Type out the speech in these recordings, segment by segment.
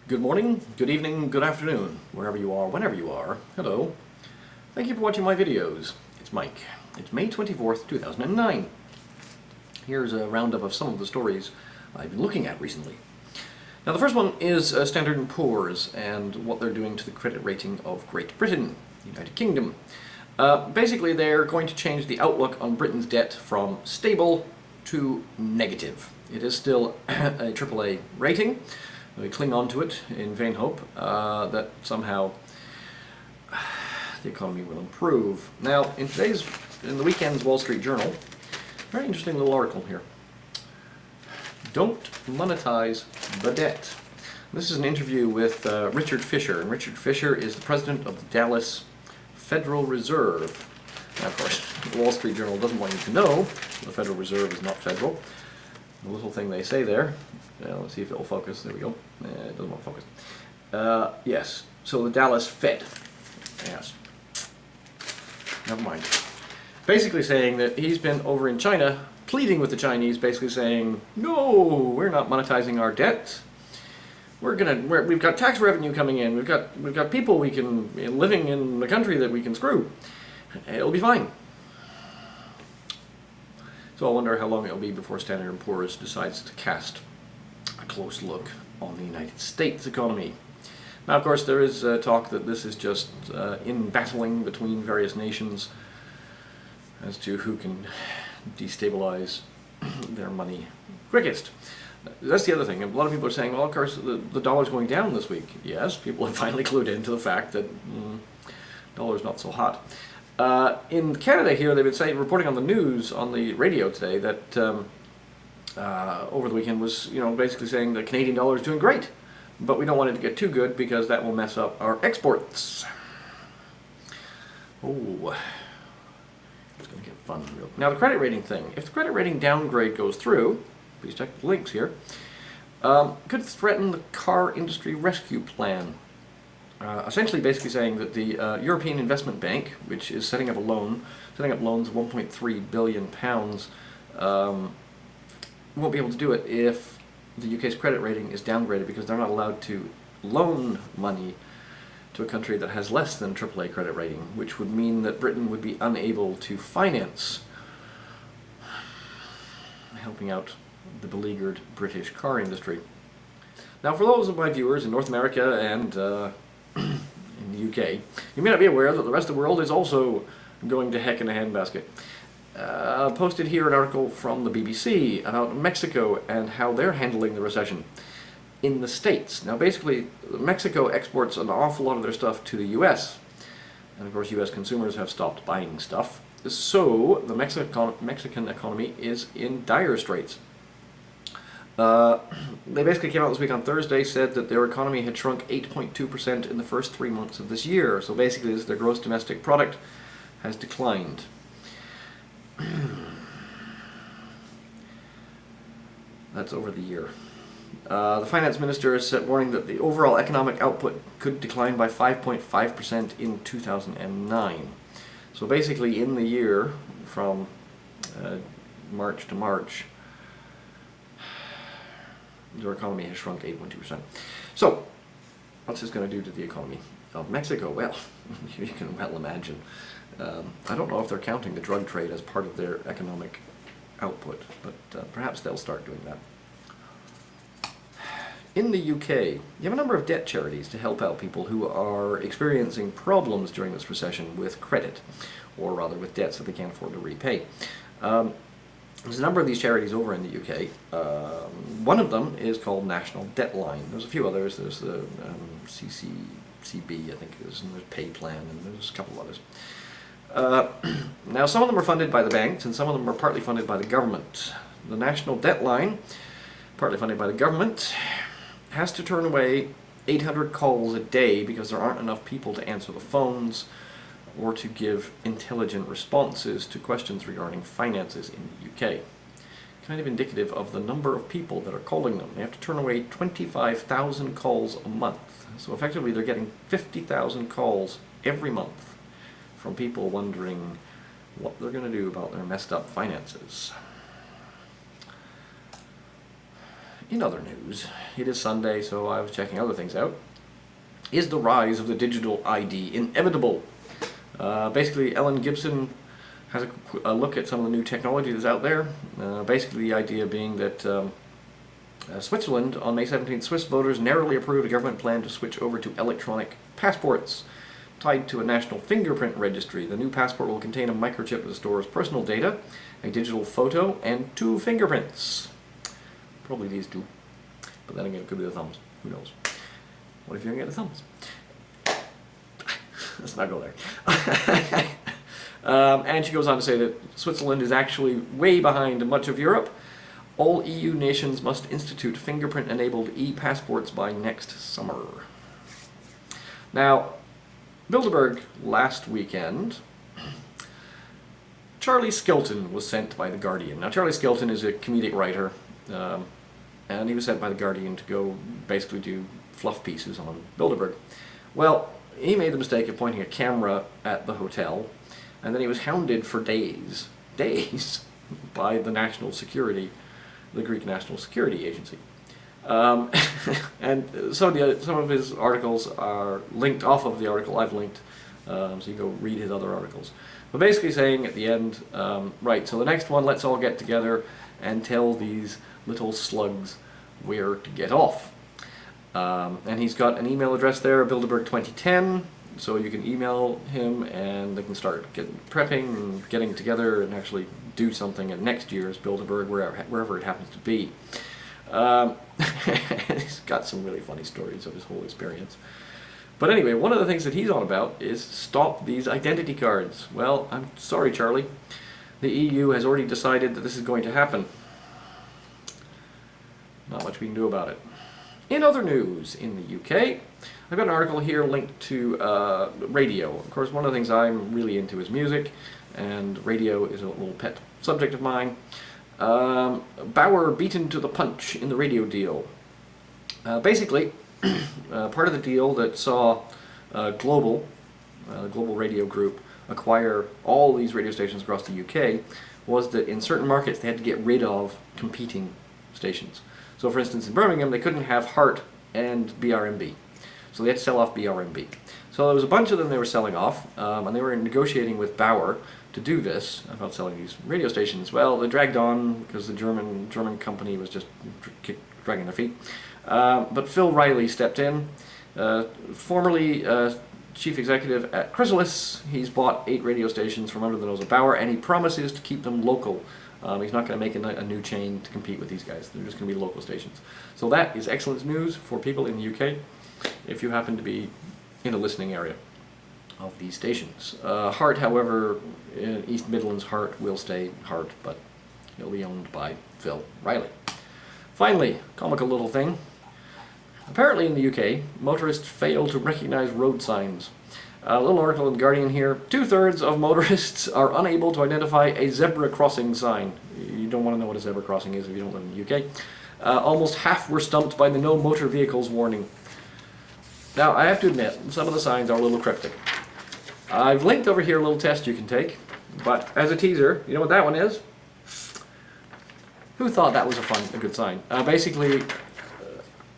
Good morning, good evening, good afternoon, wherever you are, whenever you are. Hello. Thank you for watching my videos. It's Mike. It's May 24th, 2009. Here's a roundup of some of the stories I've been looking at recently. Now the first one is Standard & Poor's and what they're doing to the credit rating of Great Britain, United Kingdom. Basically they're going to change the outlook on Britain's debt from stable to negative. It is still a AAA rating. We cling on to it in vain hope that somehow the economy will improve. Now, in the weekend's Wall Street Journal, very interesting little article here. Don't monetize the debt. This is an interview with Richard Fisher, and Richard Fisher is the president of the Dallas Federal Reserve. Now, of course, the Wall Street Journal doesn't want you to know the Federal Reserve is not federal. The little thing they say there. Let's see if it will focus. There we go. It doesn't want to focus. Yes. So the Dallas Fed. Yes. Never mind. Basically saying that he's been over in China pleading with the Chinese, basically saying, no, we're not monetizing our debt. We've got tax revenue coming in. We've got people living in the country that we can screw. It'll be fine. So I wonder how long it'll be before Standard & Poor's decides to cast a close look on the United States economy. Now, of course, there is talk that this is just in battling between various nations as to who can destabilize their money quickest. That's the other thing. A lot of people are saying, well, of course, the dollar's going down this week. Yes, people have finally clued into the fact that dollar's not so hot. In Canada here, they've been reporting on the news, on the radio today, that over the weekend was, basically saying the Canadian dollar is doing great, but we don't want it to get too good because that will mess up our exports. Oh, it's going to get fun. Now the credit rating thing. If the credit rating downgrade goes through, please check the links here, could threaten the car industry rescue plan. Essentially basically saying that the European Investment Bank, which is setting up loans of £1.3 billion, won't be able to do it if the UK's credit rating is downgraded, because they're not allowed to loan money to a country that has less than AAA credit rating, which would mean that Britain would be unable to finance helping out the beleaguered British car industry. Now, for those of my viewers in North America and in the UK, you may not be aware that the rest of the world is also going to heck in a handbasket. Posted here an article from the BBC about Mexico and how they're handling the recession in the States. Now basically, Mexico exports an awful lot of their stuff to the US, and of course US consumers have stopped buying stuff, so the Mexican economy is in dire straits. They basically came out this week on Thursday, said that their economy had shrunk 8.2% in the first 3 months of this year. So basically their gross domestic product has declined. That's over the year. The finance minister is warning that the overall economic output could decline by 5.5% in 2009. So basically in the year from March to March, their economy has shrunk 8.2%. So, what's this going to do to the economy of Mexico? Well, you can well imagine. I don't know if they're counting the drug trade as part of their economic output, but perhaps they'll start doing that. In the UK, you have a number of debt charities to help out people who are experiencing problems during this recession with credit, or rather with debts that they can't afford to repay. There's a number of these charities over in the UK. One of them is called National Debt Line. There's a few others. There's the CCCB, I think it is, and there's Pay Plan, and there's a couple of others. Now, some of them are funded by the banks, and some of them are partly funded by the government. The National Debt Line, partly funded by the government, has to turn away 800 calls a day because there aren't enough people to answer the phones or to give intelligent responses to questions regarding finances in the UK. Kind of indicative of the number of people that are calling them. They have to turn away 25,000 calls a month. So effectively they're getting 50,000 calls every month from people wondering what they're going to do about their messed up finances. In other news, it is Sunday, so I was checking other things out. Is the rise of the digital ID inevitable? Basically, Ellen Gibson has a look at some of the new technology that's out there. Basically, the idea being that Switzerland, on May 17th, Swiss voters narrowly approved a government plan to switch over to electronic passports tied to a national fingerprint registry. The new passport will contain a microchip that stores personal data, a digital photo, and 2 fingerprints. Probably these 2. But then again, it could be the thumbs. Who knows? What if you don't get the thumbs? Let's not go there. And she goes on to say that Switzerland is actually way behind much of Europe. All EU nations must institute fingerprint-enabled e-passports by next summer. Now, Bilderberg last weekend, Charlie Skelton was sent by The Guardian. Now, Charlie Skelton is a comedic writer, and he was sent by The Guardian to go basically do fluff pieces on Bilderberg. Well, he made the mistake of pointing a camera at the hotel, and then he was hounded for days, by the national security, the Greek National Security Agency. And some of his articles are linked off of the article I've linked, so you can go read his other articles. But basically saying at the end, right, so the next one, let's all get together and tell these little slugs where to get off. And he's got an email address there, Bilderberg 2010, so you can email him and they can start prepping and getting together and actually do something at next year's Bilderberg, wherever it happens to be. He's got some really funny stories of his whole experience. But anyway, one of the things that he's on about is stop these identity cards. Well, I'm sorry, Charlie. The EU has already decided that this is going to happen. Not much we can do about it. In other news, in the UK, I've got an article here linked to radio. Of course, one of the things I'm really into is music, and radio is a little pet subject of mine. Bauer beaten to the punch in the radio deal. Basically, part of the deal that saw Global Radio Group, acquire all these radio stations across the UK was that in certain markets they had to get rid of competing stations. So for instance, in Birmingham, they couldn't have Heart and BRMB. So they had to sell off BRMB. So there was a bunch of them they were selling off, and they were negotiating with Bauer to do this, about selling these radio stations. Well, they dragged on because the German company was just dragging their feet. But Phil Riley stepped in, formerly chief executive at Chrysalis. He's bought 8 radio stations from under the nose of Bauer, and he promises to keep them local. He's not going to make a new chain to compete with these guys. They're just going to be local stations. So that is excellent news for people in the UK, if you happen to be in a listening area of these stations. Heart, however, in East Midlands, Heart will stay Heart, but it'll be owned by Phil Riley. Finally, comical little thing. Apparently in the UK, motorists fail to recognize road signs. A little article in The Guardian here. 2/3 of motorists are unable to identify a zebra crossing sign. You don't want to know what a zebra crossing is if you don't live in the UK. Almost half were stumped by the no motor vehicles warning. Now, I have to admit, some of the signs are a little cryptic. I've linked over here a little test you can take, but as a teaser, you know what that one is? Who thought that was a good sign? Basically,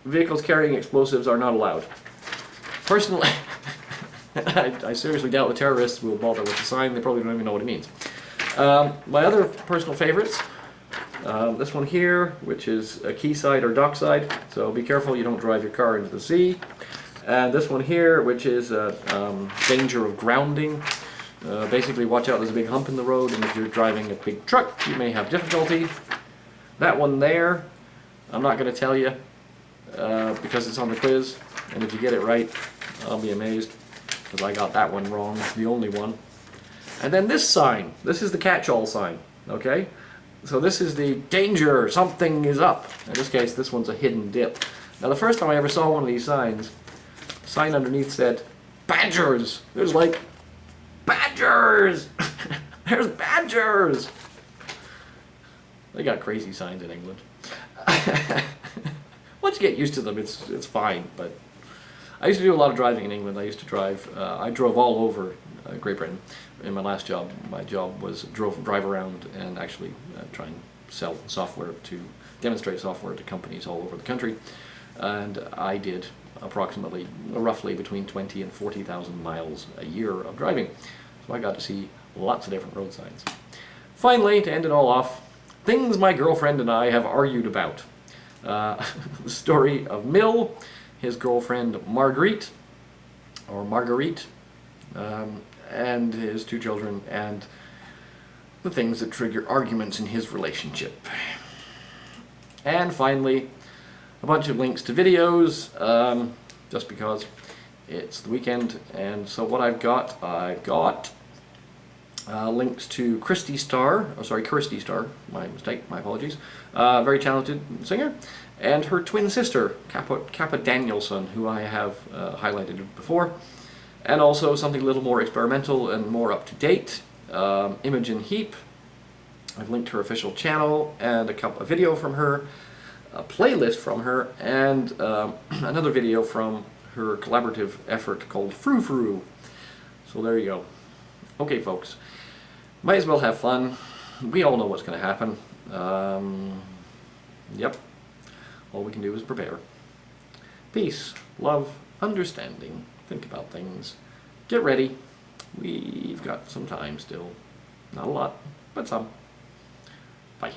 vehicles carrying explosives are not allowed. Personally, I seriously doubt the terrorists will bother with the sign. They probably don't even know what it means. My other personal favorites, this one here, which is a quayside or dockside, so be careful you don't drive your car into the sea. And this one here, which is danger of grounding. Basically, watch out, there's a big hump in the road, and if you're driving a big truck, you may have difficulty. That one there, I'm not going to tell you because it's on the quiz, and if you get it right, I'll be amazed, because I got that one wrong, the only one. And then this sign, this is the catch-all sign, okay? So this is the danger, something is up. In this case, this one's a hidden dip. Now the first time I ever saw one of these signs, the sign underneath said, badgers! There's like, badgers! There's badgers! They got crazy signs in England. Once you get used to them, it's fine, but I used to do a lot of driving in England. I used to drive, I drove all over Great Britain in my last job. My job was drive around and actually try and sell software to demonstrate software to companies all over the country, and I did approximately, roughly between 20 and 40,000 miles a year of driving. So I got to see lots of different road signs. Finally, to end it all off, things my girlfriend and I have argued about. The story of Mill, his girlfriend Marguerite, and his 2 children, and the things that trigger arguments in his relationship. And finally, a bunch of links to videos, just because it's the weekend. And so what I've got links to Kirsti Starr, my mistake, my apologies, very talented singer, and her twin sister, Kappa Danielson, who I have highlighted before, and also something a little more experimental and more up-to-date, Imogen Heap. I've linked her official channel and a video from her, a playlist from her, and another video from her collaborative effort called Frou. So there you go. Okay, folks, might as well have fun. We all know what's going to happen. Yep. All we can do is prepare. Peace, love, understanding. Think about things. Get ready. We've got some time still. Not a lot, but some. Bye.